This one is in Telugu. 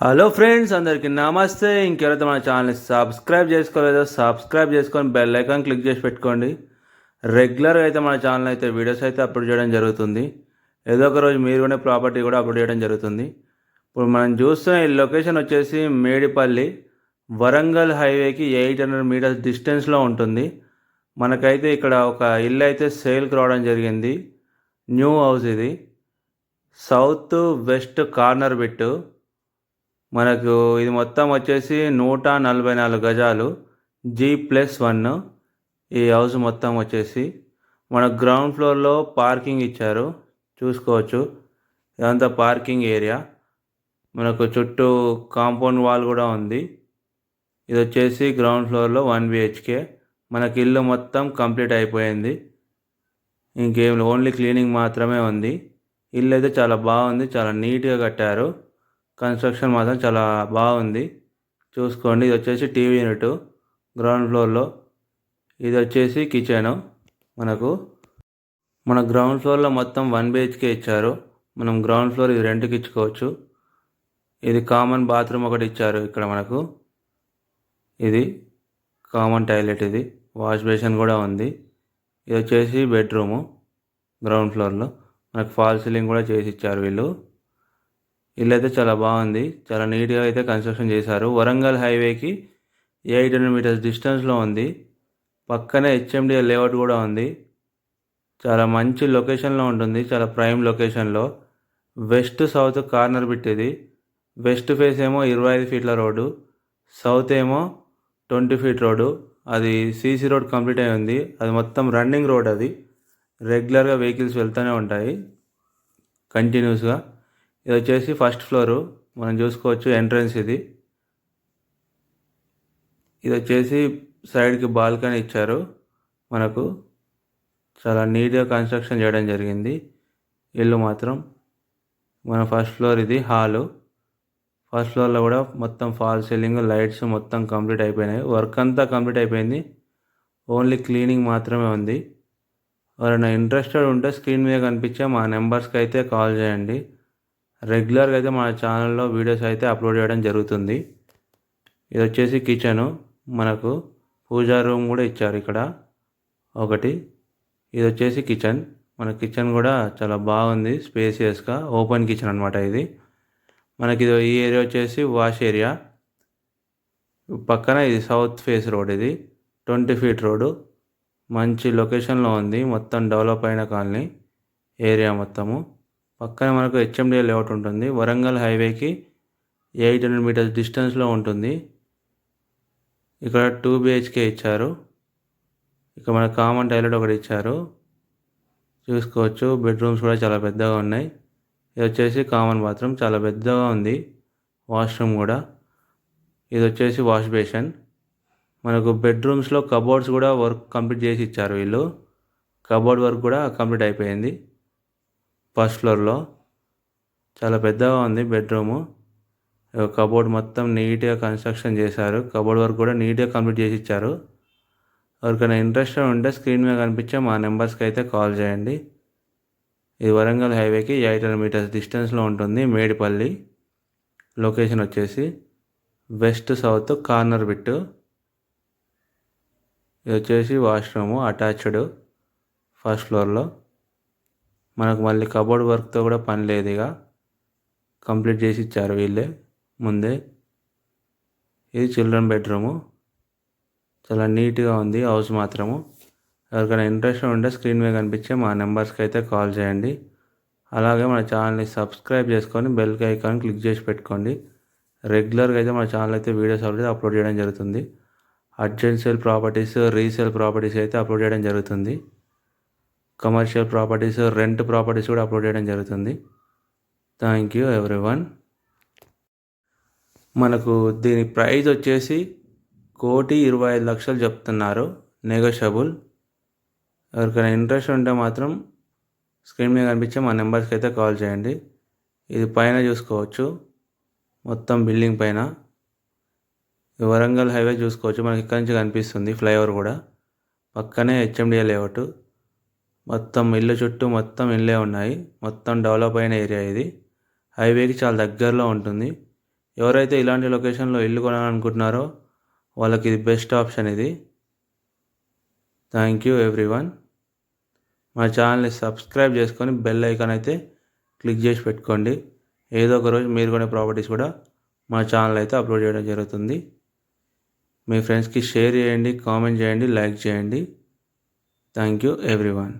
హలో ఫ్రెండ్స్, అందరికీ నమస్తే. ఇంకెవరైతే మన ఛానల్ని సబ్స్క్రైబ్ చేసుకోలేదో సబ్స్క్రైబ్ చేసుకొని బెల్ ఐకాన్ క్లిక్ చేసి పెట్టుకోండి. రెగ్యులర్గా అయితే మన ఛానల్ అయితే వీడియోస్ అయితే అప్లోడ్ చేయడం జరుగుతుంది. ఏదో ఒక రోజు మీరు కొనే ప్రాపర్టీ కూడా అప్లోడ్ చేయడం జరుగుతుంది. ఇప్పుడు మనం చూస్తున్న ఈ లొకేషన్ వచ్చేసి మేడిపల్లి, వరంగల్ హైవేకి 800 మీటర్స్ డిస్టెన్స్లో ఉంటుంది. మనకైతే ఇక్కడ ఒక ఇల్లు అయితే సేల్కి రావడం జరిగింది. న్యూ హౌస్ ఇది. South west corner bit. మనకు ఇది మొత్తం వచ్చేసి 144 గజాలు, G+1. ఈ హౌస్ మొత్తం వచ్చేసి మన గ్రౌండ్ ఫ్లోర్లో పార్కింగ్ ఇచ్చారు, చూసుకోవచ్చు. ఇదంతా పార్కింగ్ ఏరియా. మనకు చుట్టూ కాంపౌండ్ వాల్ కూడా ఉంది. ఇది వచ్చేసి గ్రౌండ్ ఫ్లోర్లో 1 BHK. మనకి ఇల్లు మొత్తం కంప్లీట్ అయిపోయింది. ఇంకేం ఓన్లీ క్లీనింగ్ మాత్రమే ఉంది. ఇల్లు అయితే చాలా బాగుంది, చాలా నీట్గా కట్టారు. కన్స్ట్రక్షన్ మాత్రం చాలా బాగుంది, చూసుకోండి. ఇది వచ్చేసి టీవీ యూనిట్ గ్రౌండ్ ఫ్లోర్లో. ఇది వచ్చేసి కిచెను. మన గ్రౌండ్ ఫ్లోర్లో మొత్తం 1 BHK ఇచ్చారు. మనం గ్రౌండ్ ఫ్లోర్ ఇది రెంట్కి ఇచ్చుకోవచ్చు. ఇది కామన్ బాత్రూమ్ ఒకటి ఇచ్చారు ఇక్కడ మనకు. ఇది కామన్ టాయిలెట్, ఇది వాష్ బేసిన్ కూడా ఉంది. ఇది వచ్చేసి బెడ్రూము. గ్రౌండ్ ఫ్లోర్లో మనకు ఫాల్ సీలింగ్ కూడా చేసి ఇచ్చారు వీళ్ళు. ఇల్లు అయితే చాలా బాగుంది, చాలా నీట్గా అయితే కన్స్ట్రక్షన్ చేశారు. వరంగల్ హైవేకి 800 మీటర్స్ డిస్టెన్స్లో ఉంది. పక్కనే HMDA లేఅవుట్ కూడా ఉంది. చాలా మంచి లొకేషన్లో ఉంటుంది, చాలా ప్రైమ్ లొకేషన్లో. వెస్ట్ సౌత్ కార్నర్ బిట్ ఇది. వెస్ట్ ఫేస్ ఏమో 25 ఫీట్ల రోడ్డు, సౌత్ ఏమో 20 ఫీట్ రోడ్డు. అది CC రోడ్ కంప్లీట్ అయి ఉంది. అది మొత్తం రన్నింగ్ రోడ్. అది రెగ్యులర్గా వెహికల్స్ వెళ్తూనే ఉంటాయి కంటిన్యూస్గా. ఇది వచ్చేసి ఫస్ట్ ఫ్లోరు, మనం చూసుకోవచ్చు. ఎంట్రన్స్ ఇది. ఇది వచ్చేసి సైడ్కి బాల్కనీ ఇచ్చారు మనకు. చాలా నీట్గా కన్స్ట్రక్షన్ చేయడం జరిగింది. ఇల్లు మాత్రం మన ఫస్ట్ ఫ్లోర్ ఇది హాలు. ఫస్ట్ ఫ్లోర్లో కూడా మొత్తం ఫాల్ సీలింగ్, లైట్స్ మొత్తం కంప్లీట్ అయిపోయినాయి. వర్క్ అంతా కంప్లీట్ అయిపోయింది, ఓన్లీ క్లీనింగ్ మాత్రమే ఉంది. ఎవరైనా ఇంట్రెస్టెడ్ ఉంటే స్క్రీన్ మీద కనిపించే మా నెంబర్స్కి అయితే కాల్ చేయండి. రెగ్యులర్గా అయితే మన ఛానల్లో వీడియోస్ అయితే అప్లోడ్ చేయడం జరుగుతుంది. ఇది వచ్చేసి కిచెను. మనకు పూజా రూమ్ కూడా ఇచ్చారు ఇక్కడ ఒకటి. ఇది వచ్చేసి కిచెన్. మన కిచెన్ కూడా చాలా బాగుంది, స్పేసియస్గా ఓపెన్ కిచెన్ అనమాట ఇది. మనకి ఈ ఏరియా వచ్చేసి వాష్ ఏరియా. పక్కన ఇది సౌత్ ఫేస్ రోడ్, ఇది 20 ఫీట్ రోడ్డు. మంచి లొకేషన్లో ఉంది, మొత్తం డెవలప్ అయిన కాలనీ ఏరియా మొత్తము. పక్కన మనకు HMDA లేఅవుట్ ఉంటుంది. వరంగల్ హైవేకి 800 మీటర్స్ డిస్టెన్స్లో ఉంటుంది. ఇక్కడ 2 BHK ఇచ్చారు. ఇక్కడ మన కామన్ టాయిలెట్ ఒకటి ఇచ్చారు, చూసుకోవచ్చు. బెడ్రూమ్స్ కూడా చాలా పెద్దగా ఉన్నాయి. ఇది వచ్చేసి కామన్ బాత్రూమ్, చాలా పెద్దగా ఉంది. వాష్రూమ్ కూడా. ఇది వచ్చేసి వాష్ బేసిన్. మనకు బెడ్రూమ్స్లో కబోర్డ్స్ కూడా వర్క్ కంప్లీట్ చేసి ఇచ్చారు వీళ్ళు. కబోర్డ్ వర్క్ కూడా కంప్లీట్ అయిపోయింది. ఫస్ట్ ఫ్లోర్లో చాలా పెద్దగా ఉంది బెడ్రూము. కబోర్డ్ మొత్తం నీట్గా కన్స్ట్రక్షన్ చేశారు. కబోర్డ్ వర్క్ కూడా నీట్గా కంప్లీట్ చేసి ఇచ్చారు. ఎవరికైనా ఇంట్రెస్ట్ ఉంటే స్క్రీన్ మీద కనిపించే మా నెంబర్స్కి అయితే కాల్ చేయండి. ఇది వరంగల్ హైవేకి 800 మీటర్స్ డిస్టెన్స్లో ఉంటుంది. మేడిపల్లి లొకేషన్ వచ్చేసి వెస్ట్ సౌత్ కార్నర్ బిట్. ఇది వచ్చేసి వాష్రూము అటాచ్డ్ ఫస్ట్ ఫ్లోర్లో. మనకు మళ్ళీ కబోర్డ్ వర్క్తో కూడా పని లేదు, ఇక కంప్లీట్ చేసి ఇచ్చారు వీళ్ళే ముందే. ఇది చిల్డ్రన్ బెడ్రూము. చాలా నీట్గా ఉంది హౌస్ మాత్రము. ఎవరికైనా ఇంట్రెస్ట్ ఉంటే స్క్రీన్ మీద కనిపించే మా నెంబర్స్కి అయితే కాల్ చేయండి. అలాగే మన ఛానల్ని సబ్స్క్రైబ్ చేసుకొని బెల్ ఐకాన్ క్లిక్ చేసి పెట్టుకోండి. రెగ్యులర్గా అయితే మన ఛానల్ అయితే వీడియోస్ ఆల్రెడీ అప్లోడ్ చేయడం జరుగుతుంది. Urgent sale properties, resale properties అయితే అప్లోడ్ చేయడం జరుగుతుంది. కమర్షియల్ ప్రాపర్టీస్, రెంట్ ప్రాపర్టీస్ కూడా అప్లోడ్ చేయడం జరుగుతుంది. Thank you everyone. మనకు దీని ప్రైస్ వచ్చేసి 1,25,00,000 చెప్తున్నారు, నెగోషియబుల్. ఎవరికైనా ఇంట్రెస్ట్ ఉంటే మాత్రం స్క్రీన్ మీద కనిపించే మా నెంబర్స్కి అయితే కాల్ చేయండి. ఇది పైన చూసుకోవచ్చు, మొత్తం బిల్డింగ్ పైన. వరంగల్ హైవే చూసుకోవచ్చు, మనకి ఇక్కడ నుంచి కనిపిస్తుంది ఫ్లైఓవర్ కూడా. పక్కనే HMDA లేఅవుట్. మొత్తం ఇల్లు చుట్టూ మొత్తం ఇళ్ళే ఉన్నాయి. మొత్తం డెవలప్ అయిన ఏరియా ఇది. హైవేకి చాలా దగ్గరలో ఉంటుంది. ఎవరైతే ఇలాంటి లొకేషన్లో ఇల్లు కొనాలనుకుంటున్నారో వాళ్ళకి ఇది బెస్ట్ ఆప్షన్ ఇది. Thank you everyone. మా ఛానల్ని సబ్స్క్రైబ్ చేసుకొని బెల్ ఐకాన్ అయితే క్లిక్ చేసి పెట్టుకోండి. ఏదో ఒక రోజు మీరు కొనే ప్రాపర్టీస్ కూడా మా ఛానల్ అయితే అప్లోడ్ చేయడం జరుగుతుంది. మీ ఫ్రెండ్స్కి షేర్ చేయండి, కామెంట్ చేయండి, లైక్ చేయండి. Thank you everyone.